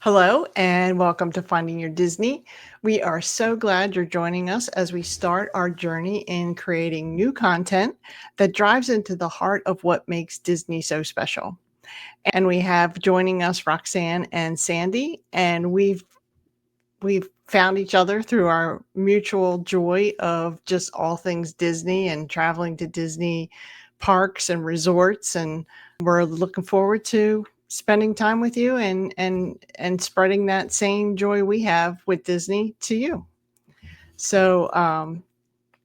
Hello, and welcome to Finding Your Disney. We are so glad you're joining us as we start our journey in creating new content that drives into the heart of what makes Disney so special. And we have joining us Roxanne and Sandy, and we've found each other through our mutual joy of just all things Disney and traveling to Disney parks and resorts, and we're looking forward to spending time with you and spreading that same joy we have with Disney to you. So,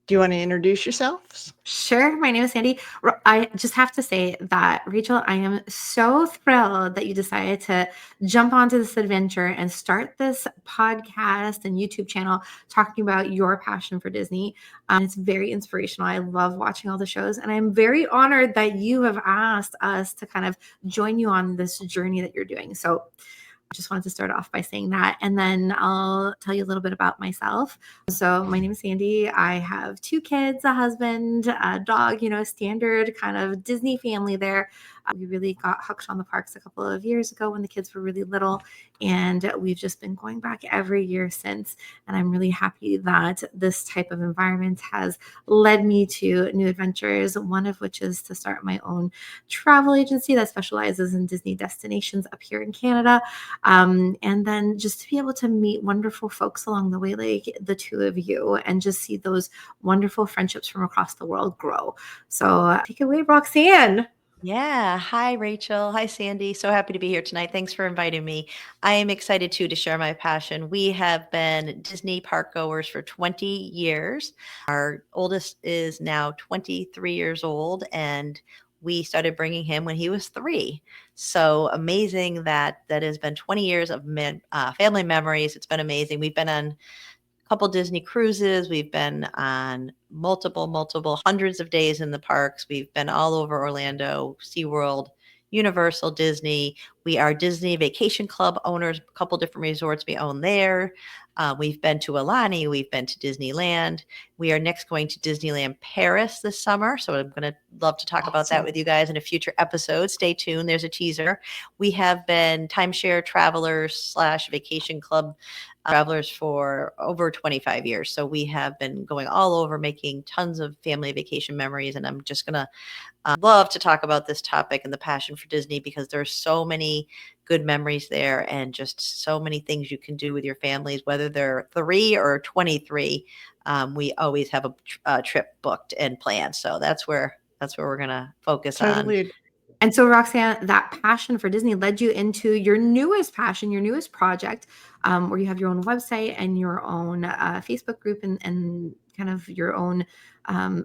do you want to introduce yourselves? Sure. My name is Sandy. I just have to say that, Rachel, I am so thrilled that you decided to jump onto this adventure and start this podcast and YouTube channel talking about your passion for Disney. It's very inspirational. I love watching all the shows, and I'm very honored that you have asked us to kind of join you on this journey that you're doing. So I just wanted to start off by saying that, and then I'll tell you a little bit about myself. So my name is Sandy. I have 2 kids, a husband, a dog, standard kind of Disney family there. We really got hooked on the parks a couple of years ago when the kids were really little, and we've just been going back every year since. And I'm really happy that this type of environment has led me to new adventures, one of which is to start my own travel agency that specializes in Disney destinations up here in Canada. And then just to be able to meet wonderful folks along the way, like the 2 of you, and just see those wonderful friendships from across the world grow. So take it away, Roxanne. Yeah. Hi, Rachel. Hi, Sandy. So happy to be here tonight. Thanks for inviting me. I am excited too to share my passion. We have been Disney park goers for 20 years. Our oldest is now 23 years old, and we started bringing him when he was 3. So amazing that has been 20 years of family memories. It's been amazing. We've been on couple Disney cruises. We've been on multiple hundreds of days in the parks. We've been all over Orlando, SeaWorld, Universal, Disney. We are Disney Vacation Club owners, a couple different resorts we own there. We've been to Alani. We've been to Disneyland. We are next going to Disneyland Paris this summer. So I'm going to love to talk about that with you guys in a future episode. Stay tuned. There's a teaser. We have been timeshare travelers / vacation club travelers for over 25 years. So we have been going all over making tons of family vacation memories. And I'm just going to love to talk about this topic and the passion for Disney because there's so many good memories there and just so many things you can do with your families, whether they're 3 or 23. We always have a trip booked and planned. So that's where we're going to focus on. Totally. And so, Roxanne, that passion for Disney led you into your newest passion, your newest project, where you have your own website and your own Facebook group and kind of your own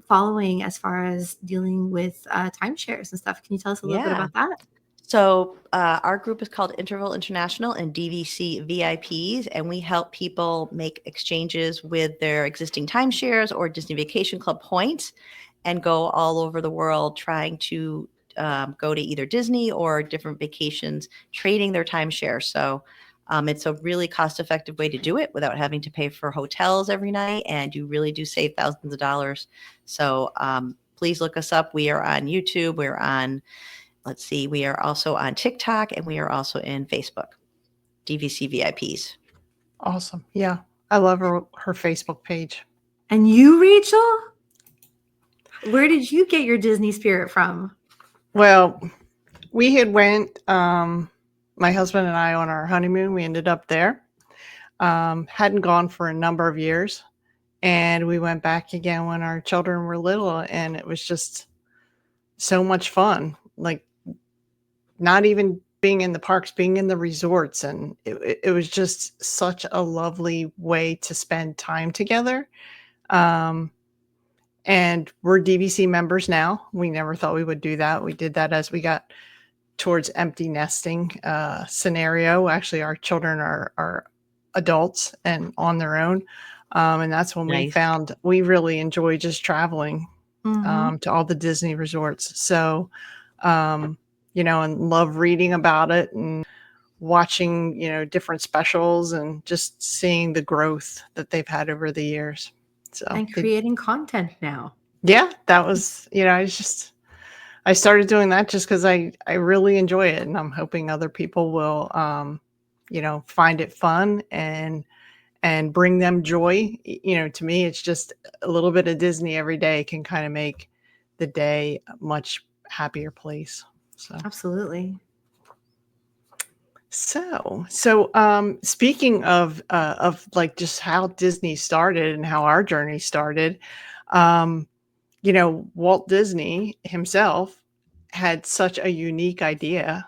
following as far as dealing with timeshares and stuff. Can you tell us a little bit about that? So our group is called Interval International and DVC VIPs, and we help people make exchanges with their existing timeshares or Disney Vacation Club points and go all over the world trying to go to either Disney or different vacations, trading their timeshare. So it's a really cost-effective way to do it without having to pay for hotels every night, and you really do save thousands of dollars. So please look us up. We are on YouTube. We're on, we are also on TikTok, and we are also in Facebook, DVC VIPs. Awesome. Yeah. I love her Facebook page. And you, Rachel? Where did you get your Disney spirit from? Well, we had went, my husband and I, on our honeymoon. We ended up there. Hadn't gone for a number of years. And we went back again when our children were little. And it was just so much fun. Like, not even being in the parks, being in the resorts. And it was just such a lovely way to spend time together. And we're DVC members now. We never thought we would do that. We did that as we got towards empty nesting scenario. Actually, our children are adults and on their own. And that's when we found we really enjoy just traveling to all the Disney resorts. So, and love reading about it and watching, different specials and just seeing the growth that they've had over the years. So, and creating content now. Yeah, that was, I started doing that just because I really enjoy it, and I'm hoping other people will, find it fun and bring them joy. To me, it's just a little bit of Disney every day can kind of make the day a much happier place. So Absolutely. Speaking of like just how Disney started and how our journey started, um, Walt Disney himself had such a unique idea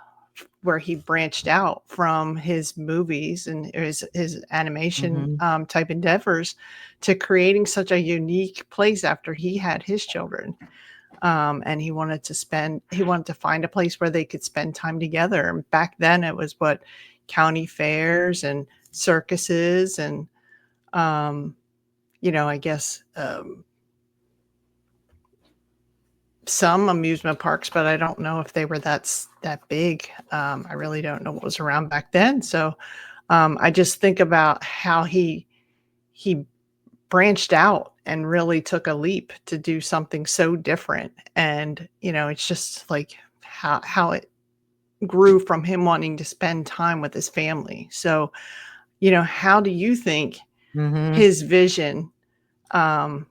where he branched out from his movies and his animation Mhm. type endeavors to creating such a unique place after he had his children. And he wanted to find a place where they could spend time together. And back then it was county fairs and circuses and, I guess, some amusement parks, but I don't know if they were that big. I really don't know what was around back then. So I just think about how he branched out and really took a leap to do something so different. And it's just like how it grew from him wanting to spend time with his family. So how do you think Mhm. his vision um,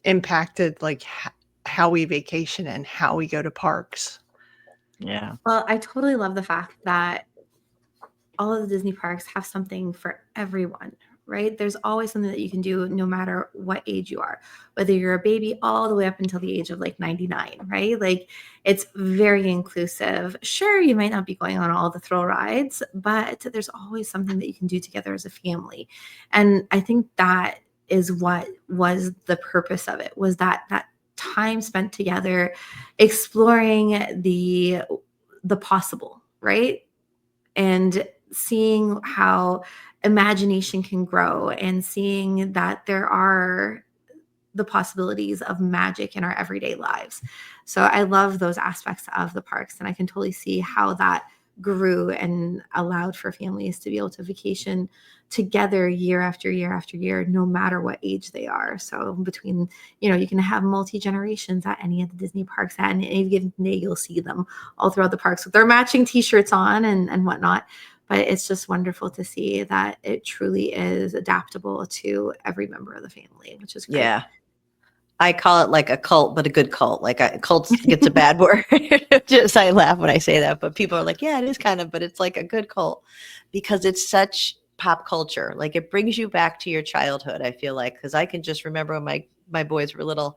impacted like how we vacation and how we go to parks? Yeah. Well, I totally love the fact that all of the Disney parks have something for everyone, right? There's always something that you can do no matter what age you are, whether you're a baby all the way up until the age of like 99, right? Like it's very inclusive. Sure, you might not be going on all the thrill rides, but there's always something that you can do together as a family. And I think that is what was the purpose of it, was that time spent together exploring the possible, right? And seeing how imagination can grow and seeing that there are the possibilities of magic in our everyday lives. So I love those aspects of the parks, and I can totally see how that grew and allowed for families to be able to vacation together year after year after year, no matter what age they are. So between, you can have multi-generations at any of the Disney parks, at any given day you'll see them all throughout the parks with their matching t-shirts on and whatnot. But it's just wonderful to see that it truly is adaptable to every member of the family, which is great. Yeah. I call it like a cult, but a good cult. Like a cult gets a bad word. Just I laugh when I say that, but people are like, yeah, it is kind of, but it's like a good cult because it's such pop culture. Like it brings you back to your childhood. I feel like because I can just remember when my boys were little.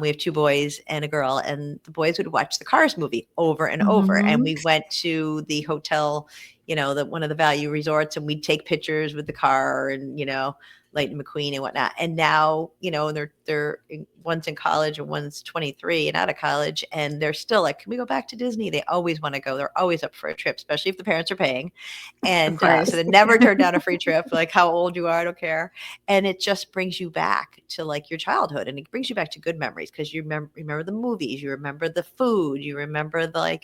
We have two boys and a girl, and the boys would watch the Cars movie over and over. And Mhm. we went to the hotel, one of the value resorts, and we'd take pictures with the car and Lightning McQueen and whatnot. And now, one's in college and one's 23 and out of college, and they're still like, can we go back to Disney? They always want to go. They're always up for a trip, especially if the parents are paying. Of And so course. they never turn down a free trip, like how old you are, I don't care. And it just brings you back to like your childhood, and it brings you back to good memories because you remember the movies, you remember the food, you remember the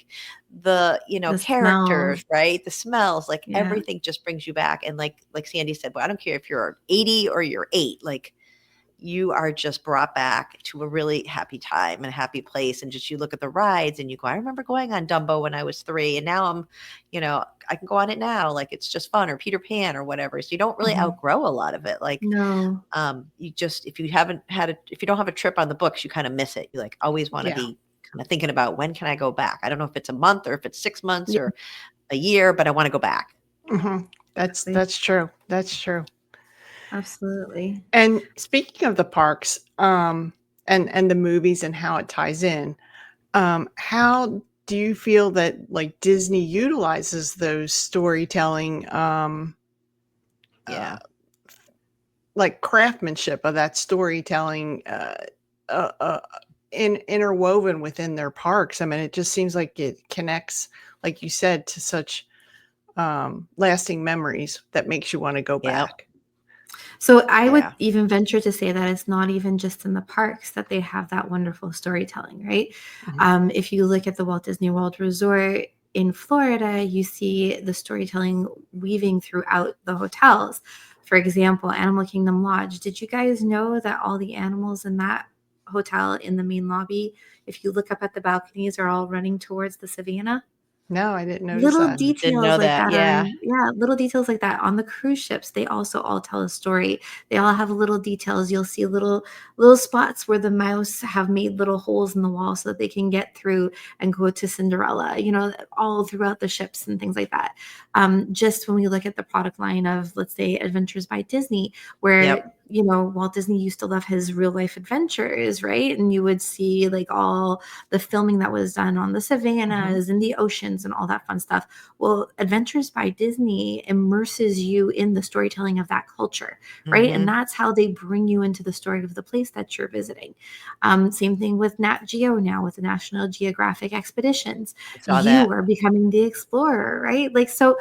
The smells. characters, right? The smells, like Yeah. everything just brings you back. And like Sandy said, well, I don't care if you're 80 or you're 8, like you are just brought back to a really happy time and a happy place. And just you look at the rides and you go, I remember going on Dumbo when I was 3, and now I can go on it now. Like it's just fun, or Peter Pan or whatever. So you don't really Mhm. outgrow a lot of it. Like No. you just if you haven't had if you don't have a trip on the books, you kind of miss it. You like always want to Yeah. be kind of thinking about when can I go back? I don't know if it's a month or if it's 6 months Yeah, or a year, but I want to go back. hmm That's exactly. that's true. That's true. Absolutely. And speaking of the parks, and the movies and how it ties in, how do you feel that like Disney utilizes those storytelling, uh, Yeah. like craftsmanship of that storytelling, uh, uh, interwoven within their parks? I mean, it just seems like it connects, like you said, to such lasting memories that makes you want to go Yeah. back. So I would Yeah. even venture to say that it's not even just in the parks that they have that wonderful storytelling, right? Mhm. If you look at the Walt Disney World Resort in Florida, you see the storytelling weaving throughout the hotels. For example, Animal Kingdom Lodge. Did you guys know that all the animals in that hotel in the main lobby, if you look up at the balconies, are all running towards the savannah? No, I didn't notice Little that. Didn't details know like that. that Yeah. little details like that on the cruise ships, they also all tell a story. They all have little details. You'll see little spots where the mouse have made little holes in the wall so that they can get through and go to Cinderella, all throughout the ships and things like that. Just when we look at the product line of, let's say, Adventures by Disney, where Yep. Walt Disney used to love his real life adventures, right? And you would see like all the filming that was done on the Mhm. savannas and the oceans and all that fun stuff. Well, Adventures by Disney immerses you in the storytelling of that culture, right? And Hmm. that's how they bring you into the story of the place that you're visiting. Same thing with Nat Geo now with the National Geographic expeditions. I saw You that. are becoming the explorer, right? Like, so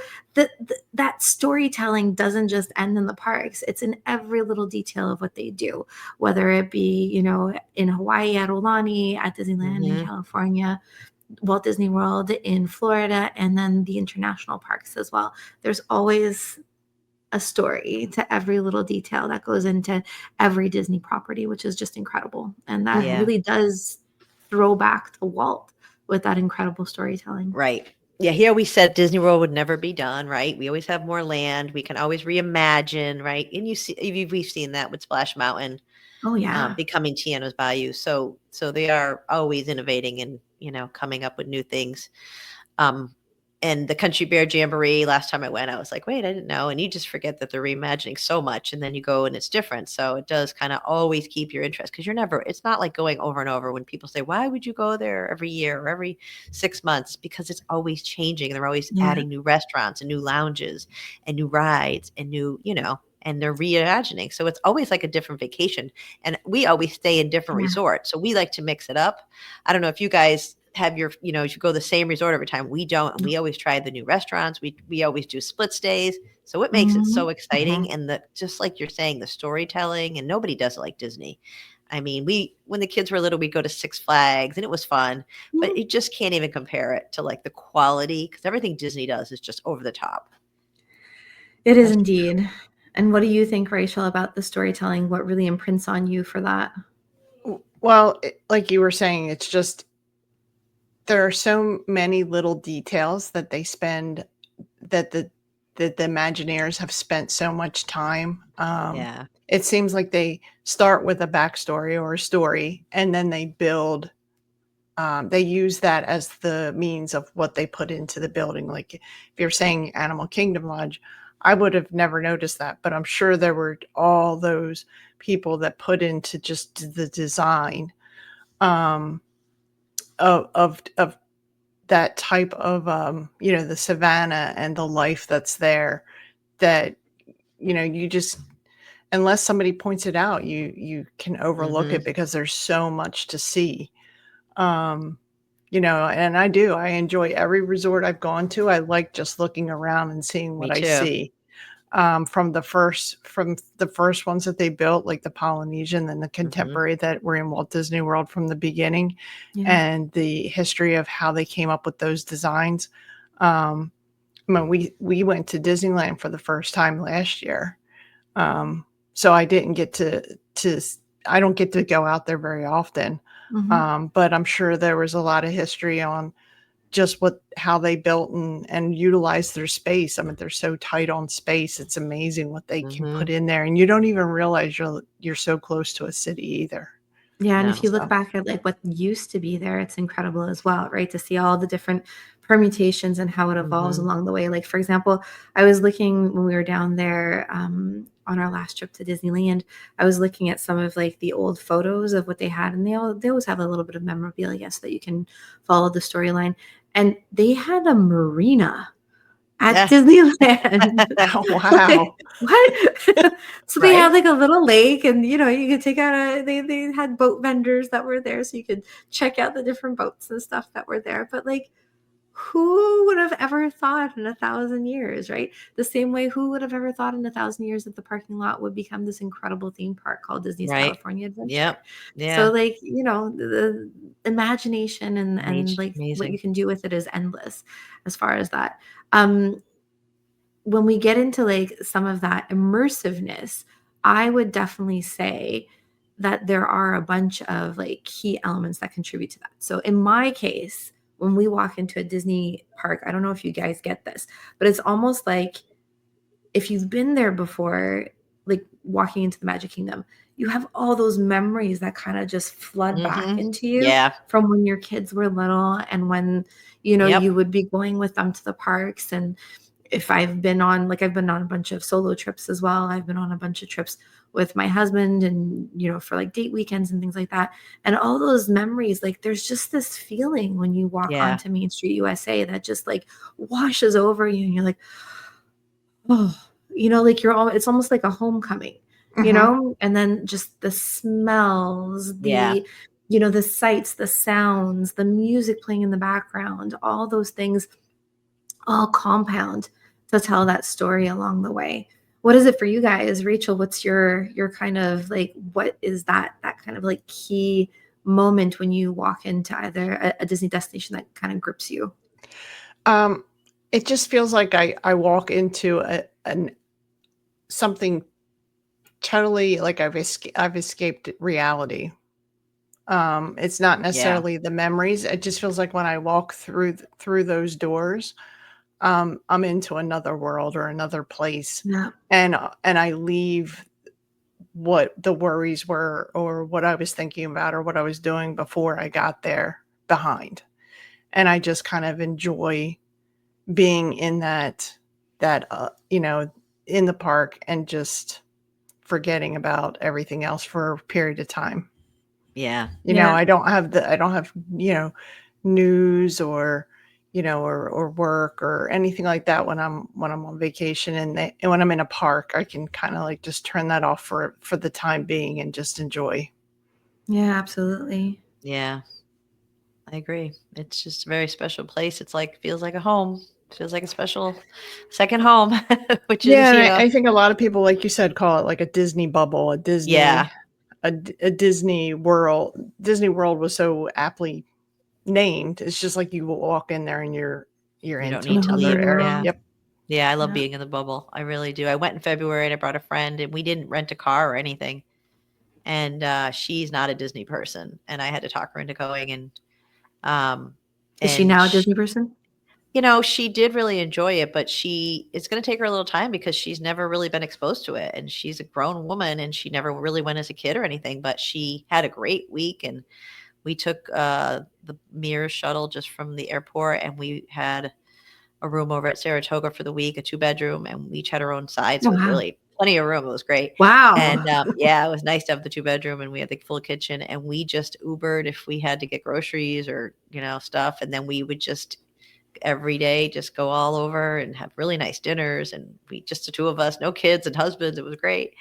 that storytelling doesn't just end in the parks. It's in every little detail of what they do, whether it be, in Hawaii at Aulani, at Disneyland in Hmm. California, Walt Disney World in Florida, and then the international parks as well. There's always a story to every little detail that goes into every Disney property, which is just incredible. And that Yeah. Mhm. really does throw back to Walt with that incredible storytelling. Right. Yeah. He always said Disney World would never be done. Right. We always have more land. We can always reimagine. Right. And we've seen that with Splash Mountain Oh, yeah. becoming Tiana's Bayou. So they are always innovating and coming up with new things. Um, and the Country Bear Jamboree, last time I went, I was like, wait, I didn't know. And you just forget that they're reimagining so much. And then you go and it's different. So it does kind of always keep your interest because it's not like going over and over when people say, why would you go there every year or every 6 months? Because it's always changing. They're always Yeah. adding new restaurants and new lounges and new rides and and they're reimagining. So it's always like a different vacation. And we always stay in different Yeah. resorts. So we like to mix it up. I don't know if you guys have you go the same resort every time. We don't. And we always try the new restaurants. We always do split stays. So it makes it so Mhm. exciting. Mhm. And just like you're saying, the storytelling, and nobody does it like Disney. I mean, when the kids were little, we'd go to Six Flags and it was fun, but Mhm. you just can't even compare it to like the quality because everything Disney does is just over the top. It is That's indeed. And what do you think, Rachel, about the storytelling? What really imprints on you for that? well, like you were saying, it's just there are so many little details that they spend that the Imagineers have spent so much time. Yeah. It seems like they start with a backstory or a story, and then they build. They use that as the means of what they put into the building. Like if you're saying Animal Kingdom Lodge, I would have never noticed that, but I'm sure there were all those people that put into just the design um, of that type of the savannah and the life that's there that you just unless somebody points it out you can overlook Hmm. it because there's so much to see. um and I enjoy every resort I've gone to. I like just looking around and seeing what Me I too. see. From the first ones that they built, like the Polynesian and the Hmm. contemporary that were in Walt Disney World from the beginning, Yeah. and the history of how they came up with those designs. Um, when we went to Disneyland for the first time last year, um, so I didn't get to I don't get to go out there very often, Mhm. but I'm sure there was a lot of history on just how they built and utilized their space. I mean, they're so tight on space. It's amazing what they can Hmm. put in there, and you don't even realize you're so close to a city either. Yeah, and if No. you look So, back at, like, what used to be there, it's incredible as well, right? To see all the different permutations and how it evolves Hmm. along the way. Like, for example, I was looking when we were down there, on our last trip to Disneyland, I was looking at some of, like, the old photos of what they had, and they always have a little bit of memorabilia so that you can follow the storyline, and they had a marina at Yeah. Disneyland. wow. Like, what? So they had Right. like a little lake and you could take out they had boat vendors that were there so you could check out the different boats and stuff that were there. But like who would have ever thought in 1,000 years, right? The same way who would have ever thought in 1,000 years that the parking lot would become this incredible theme park called Disney's Right. California Adventure. Yep. Yeah. So like, the imagination and like what you Amazing. can do with it is endless as far as that. Um, when we get into like some of that immersiveness, I would definitely say that there are a bunch of like key elements that contribute to that. So in my case, when we walk into a Disney park, I don't know if you guys get this, but it's almost like if you've been there before, like walking into the Magic Kingdom, you have all those memories that kind of just flood back into you Yeah. from when your kids were little and when, you know, Yep. you would be going with them to the parks. And if I've been on a bunch of solo trips as well. I've been on a bunch of trips with my husband and, you know, for like date weekends and things like that. And all those memories, like there's just this feeling when you walk Yeah. onto Main Street USA that just like washes over you and you're like, oh, you know, like it's almost like a homecoming, you know, and then just the smells, Yeah. you know, the sights, the sounds, the music playing in the background, all those things all compound to tell that story along the way. What is it for you guys? Rachel, what's your kind of like, what is that kind of like key moment when you walk into either a Disney destination that kind of grips you? It just feels like I walk into something totally like I've escaped reality. It's not Yeah. necessarily the memories. It just feels like when I walk through those doors, I'm into another world or another place, Yeah. and I leave what the worries were or what I was thinking about or what I was doing before I got there behind, and I just kind of enjoy being in that you know, in the park and just forgetting about everything else for a period of time. Yeah. You know, Yeah. I don't have, you know, news or, you know, or work or anything like that when I'm on vacation, and when I'm in a park, I can kind of like just turn that off for the time being and just enjoy. Yeah, absolutely. Yeah. I agree. It's just a very special place. It's like feels like a home. Feels like a special second home, which is, Yeah, you and know, I think a lot of people, like you said, call it like a Disney bubble, yeah. A Disney World. Disney World was so aptly named. It's just like you will walk in there and you're You don't into need to Another another leave. area. Yeah. world. Yep. Yeah, I love Yeah. being in the bubble. I really do. I went in February and I brought a friend and we didn't rent a car or anything. And she's not a Disney person and I had to talk her into going um Is she and now a Disney person? you know, she did really enjoy it, but it's going to take her a little time because she's never really been exposed to it and she's a grown woman and she never really went as a kid or anything, but she had a great week and we took the Mirror shuttle just from the airport and we had a room over at Saratoga for the week, a 2-bedroom, and we each had our own side. So Oh, it was wow. really plenty of room. It was great. Wow. And yeah, it was nice to have the 2-bedroom and we had the full kitchen and we just Ubered if we had to get groceries or, you know, stuff. And then we would just every day just go all over and have really nice dinners. And we just the two of us, no kids and husbands. It was great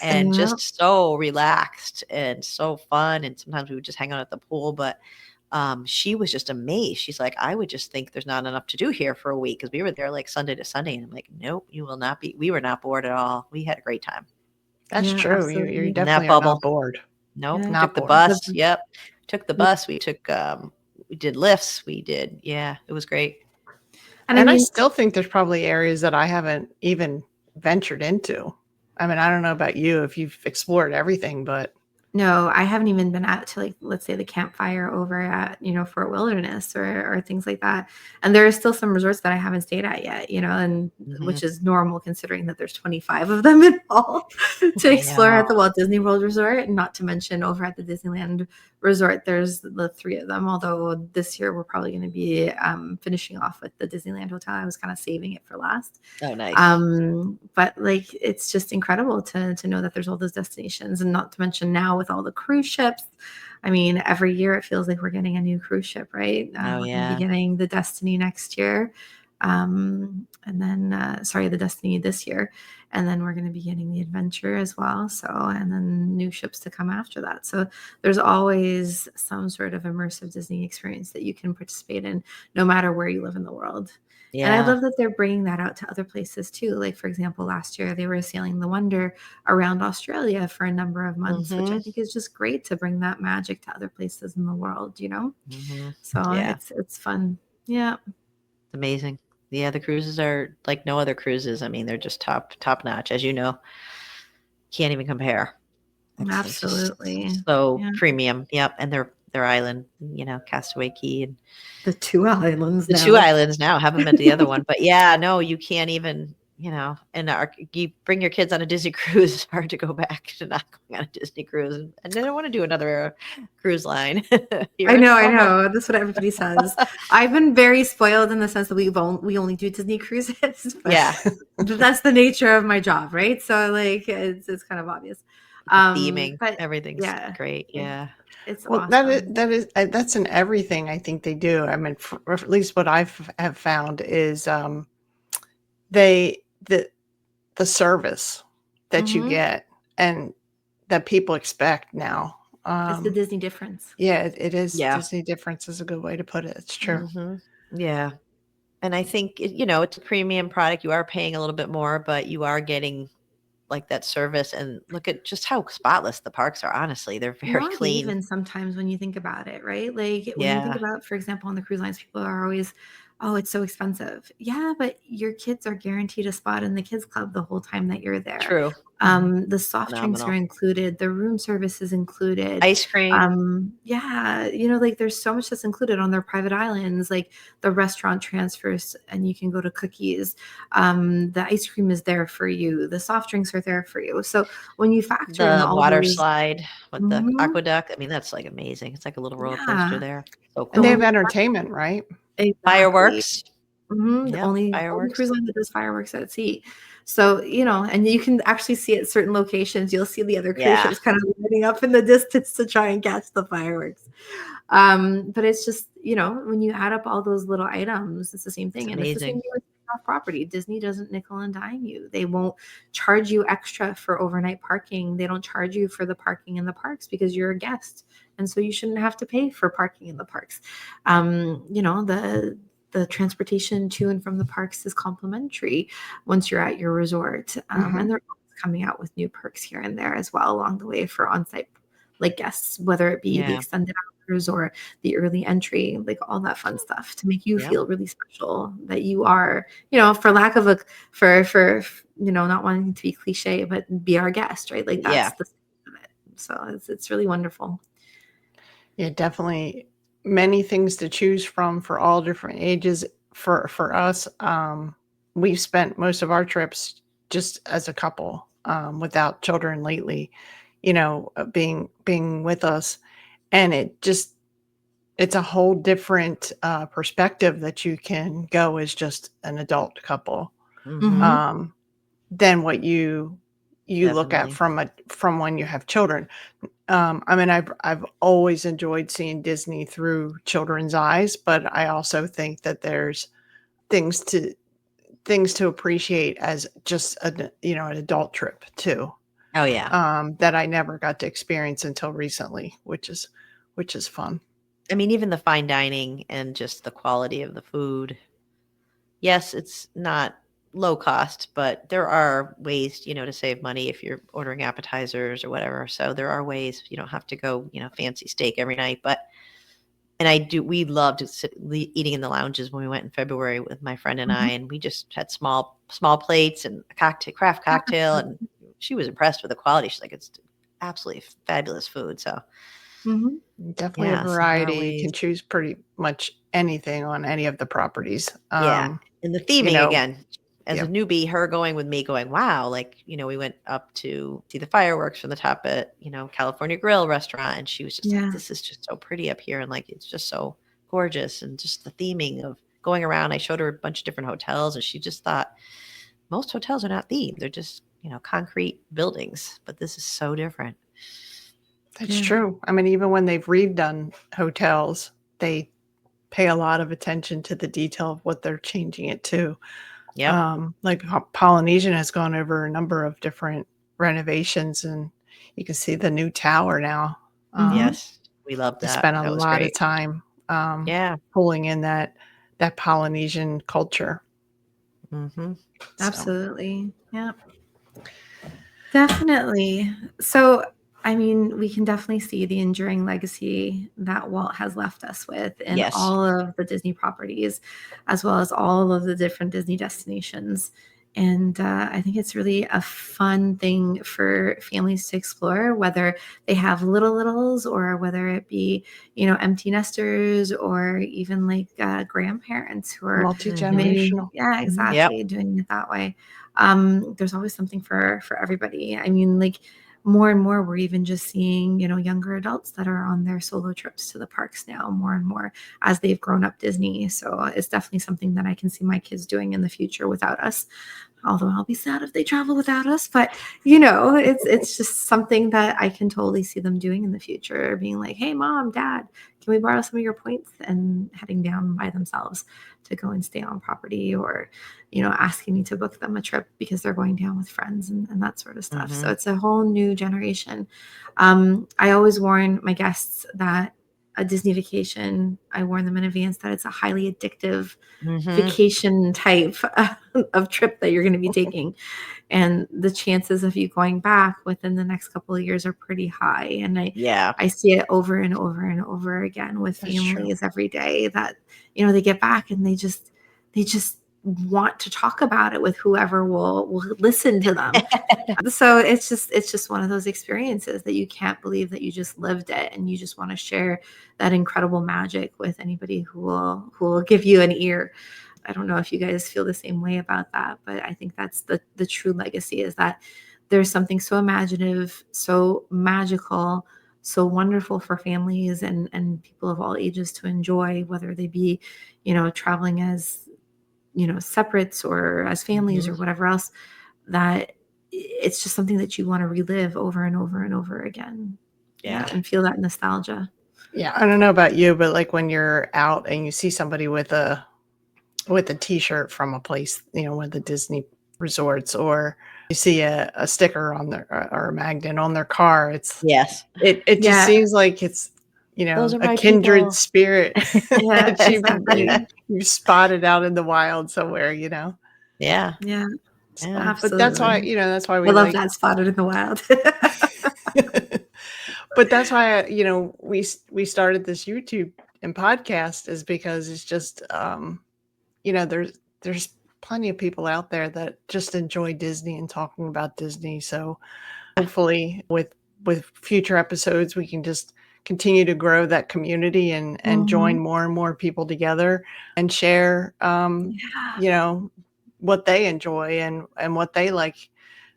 and Yeah. just so relaxed and so fun. And sometimes we would just hang out at the pool. But she was just amazed. She's like, I would just think there's not enough to do here for a week because we were there like Sunday to Sunday. And I'm like, nope, you will not be. We were not bored at all. We had a great time That's Yeah, true. You absolutely. in that definitely are not bubble. bored. Nope, we Yeah. Not took the bored. bus. Yep, took the Yeah. bus. We did lifts. We did. Yeah, it was great. And I And I mean, still think there's probably areas that I haven't even ventured into. I mean, I don't know about you if you've explored everything, but no, I haven't even been out to like, let's say the campfire over at, you know, Fort Wilderness or things like that. And there are still some resorts that I haven't stayed at yet, you know, and Hmm. which is normal considering that there's 25 of them in all to I explore know. at the Walt Disney World Resort. And not to mention over at the Disneyland Resort, there's the 3 of them. Although this year we're probably going to be finishing off with the Disneyland Hotel. I was kind of saving it for last. Oh, nice. But like it's just incredible to know that there's all those destinations, and not to mention now with all the cruise ships. I mean, every year it feels like we're getting a new cruise ship, right? Oh, We're going to be yeah. getting the Destiny next year, and then sorry, the Destiny this year, and then we're going to be getting the Adventure as well. So, and then new ships to come after that. So there's always some sort of immersive Disney experience that you can participate in, no matter where you live in the world. And I Yeah. love that they're bringing that out to other places too. Like, for example, last year they were sailing the Wonder around Australia for a number of months, which I Hmm. think is just great to bring that magic to other places in the world, you know? Hmm. So Yeah. it's fun. Yeah, It's amazing. Yeah, the cruises are like no other cruises. I mean, they're just top notch, as you know. Can't even compare. It's just absolutely. so Yeah. premium. Yep, and they're their island, Castaway Key and The 2 islands the 2 now. islands now. Haven't been to the other one, but yeah, no, you can't even, and you bring your kids on a Disney cruise, it's hard to go back to not going on a Disney cruise, and they don't want to do another cruise line. I You're know, I almost know. That's what everybody says. I've been very spoiled in the sense that we only do Disney cruises, but yeah, that's the nature of my job, right? So like it's kind of obvious. the theming, But everything's yeah, great. it, Yeah, it's Well, that is awesome. that's in everything I think they do. I mean, or at least what have found is they the service that you Hmm. get and that people expect now. It's the Disney difference. Yeah, it is. yeah, Disney difference is a good way to put it. It's true. hmm yeah. And I think it's a premium product. You are paying a little bit more, but you are getting like that service. And look at just how spotless the parks are. Honestly, they're very Not clean. even sometimes when you think about it, right? Like when you think Yeah, about, for example, on the cruise lines, people are always, oh, it's so expensive. Yeah, but your kids are guaranteed a spot in the kids club the whole time that you're there. true. Hmm The soft drinks are Phenomenal. included, the room service is included. Ice cream. Yeah, like there's so much that's included on their private islands, like the restaurant transfers, and you can go to cookies. The ice cream is there for you, the soft drinks are there for you. So when you factor in The all water those, slide with the mhm, aqueduct. I mean, that's like amazing. It's like a little roller coaster yeah. there. So And they cool. have entertainment, right? Exactly. Fireworks. The Yep. only Fireworks. cruise line that does fireworks at sea. So, and you can actually see at certain locations, you'll see the other cruise Yeah. ships kind of lighting up in the distance to try and catch the fireworks. But it's just, when you add up all those little items, it's the same It's thing. And it's the same amazing. thing with off property. Disney doesn't nickel and dime you. They won't charge you extra for overnight parking. They don't charge you for the parking in the parks because you're a guest. And so you shouldn't have to pay for parking in the parks. The transportation to and from the parks is complimentary once you're at your resort. Hmm. And they're always coming out with new perks here and there as well along the way for on-site like guests, whether it be the Yeah. extended hours or the early entry, like all that fun stuff to make you Yep. feel really special that you are, for lack of for not wanting to be cliche, but be our guest, right? Like that's Yeah. the of it. So it's really wonderful. Yeah, definitely many things to choose from for all different ages. For us, we've spent most of our trips just as a couple, without children lately, being with us, and it's a whole different perspective that you can go as just an adult couple, hmm Hmm. um, than what you look at Definitely. from when you have children. I mean, I've always enjoyed seeing Disney through children's eyes, but I also think that there's things to things to appreciate as just an adult trip too, Oh yeah. that I never got to experience until recently, which is fun. I mean, even the fine dining and just the quality of the food. Yes, it's not low cost, but there are ways, to save money if you're ordering appetizers or whatever. So there are ways you don't have to go, fancy steak every night. And we loved eating in the lounges when we went in February with my friend and I, Hmm. and we just had small plates and a craft cocktail. And she was impressed with the quality. She's like, it's absolutely fabulous food. So Hmm. Definitely a yeah, so there are variety. You ways. can choose pretty much anything on any of the properties. Yeah, and the You theming know, again, as a yeah. newbie, her going with me going, "Wow," like, we went up to see the fireworks from the top at, California Grill restaurant, and she was just like, Yeah. "This is just so pretty up here," and, like, it's just so gorgeous, and just the theming of going around. I showed her a bunch of different hotels, and she just thought, "Most hotels are not themed, they're just, concrete buildings, but this is so different." That's Yeah. true. I mean, even when they've redone hotels, they pay a lot of attention to the detail of what they're changing it to. Yep. Like Polynesian has gone over a number of different renovations, and you can see the new tower now. Hmm. Yes, we loved They that. spent a That was lot of great. time Yeah. pulling in that Polynesian culture. Mhm. So Absolutely. Yeah. Definitely. So, I mean, we can definitely see the enduring legacy that Walt has left us with in Yes. all of the Disney properties, as well as all of the different Disney destinations. And I think it's really a fun thing for families to explore, whether they have littles or whether it be, empty nesters or even like grandparents who are maybe, Multi-generational. yeah, Yep. exactly, doing it that way. There's always something for everybody. I mean, like more and more, we're even just seeing, younger adults that are on their solo trips to the parks now, more and more as they've grown up Disney. So it's definitely something that I can see my kids doing in the future without us. Although I'll be sad if they travel without us, but it's just something that I can totally see them doing in the future, being like, "Hey, mom, dad, can we borrow some of your points?" and heading down by themselves to go and stay on property, or asking me to book them a trip because they're going down with friends and that sort of stuff. So it's a whole new generation. I always warn my guests that a Disney vacation, I warn them in advance that it's a highly addictive vacation type of trip that you're going to be taking. And the chances of you going back within the next couple of years are pretty high. And Yeah. I see it over and over and over again with That's true. families every day that, they get back and they just want to talk about it with whoever will listen to them. So it's just one of those experiences that you can't believe that you just lived it, and you just want to share that incredible magic with anybody who will give you an ear. I don't know if you guys feel the same way about that, but I think that's the true legacy, is that there's something so imaginative, so magical, so wonderful for families and people of all ages to enjoy, whether they be, traveling as, separates or as families or whatever else, that it's just something that you want to relive over and over and over again. Yeah. And feel that nostalgia. Yeah, I don't know about you, but like when you're out and you see somebody with a T-shirt from a place, one of the Disney resorts, or you see a sticker on their or a magnet on their car, Yes. it just Yeah. seems like it's Those are a my kindred people. spirit Yeah, that exactly. you've spotted out in the wild somewhere. Yeah. Yeah, Yeah. But that's why absolutely. that's why I we love like. that, spotted in the wild. But that's why we started this YouTube and podcast, is because it's just there's plenty of people out there that just enjoy Disney and talking about Disney. So hopefully with future episodes we can just continue to grow that community and join Mhm. more and more people together and share Yeah, what they enjoy and what they like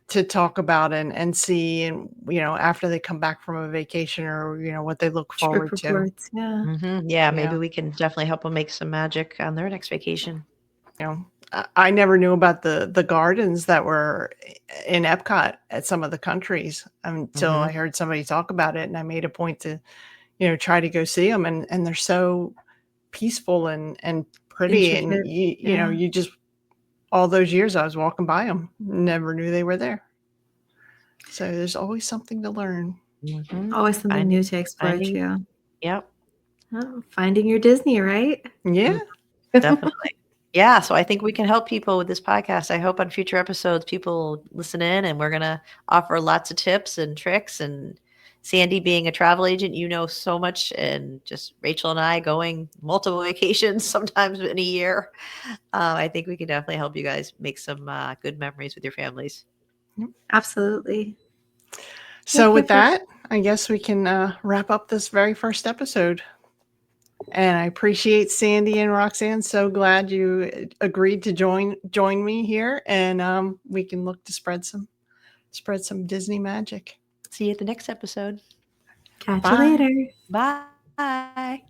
to talk about and see, and after they come back from a vacation, or what they look trip forward to. reports, yeah. Yeah. you Maybe know we can definitely help them make some magic on their next vacation. I never knew about the gardens that were in Epcot at some of the countries until I heard somebody talk about it, and I made a point to try to go see them, and they're so peaceful and pretty, and Intricate, yeah. you just, all those years I was walking by them, never knew they were there. So there's always something to learn. Always something new to explore Finding. too. Yep. Oh, finding your Disney, right? Yeah. Definitely. Yeah, so I think we can help people with this podcast. I hope on future episodes people listen in, and we're going to offer lots of tips and tricks. And Sandy, being a travel agent, you know so much, and just Rachel and I going multiple vacations sometimes in a year. I think we can definitely help you guys make some good memories with your families. Absolutely. So Yep, with yep, yep. that, I guess we can wrap up this very first episode. And I appreciate Sandy and Roxanne. So glad you agreed to join me here, and we can look to spread some Disney magic. See you at the next episode. Catch you Bye. later. Bye.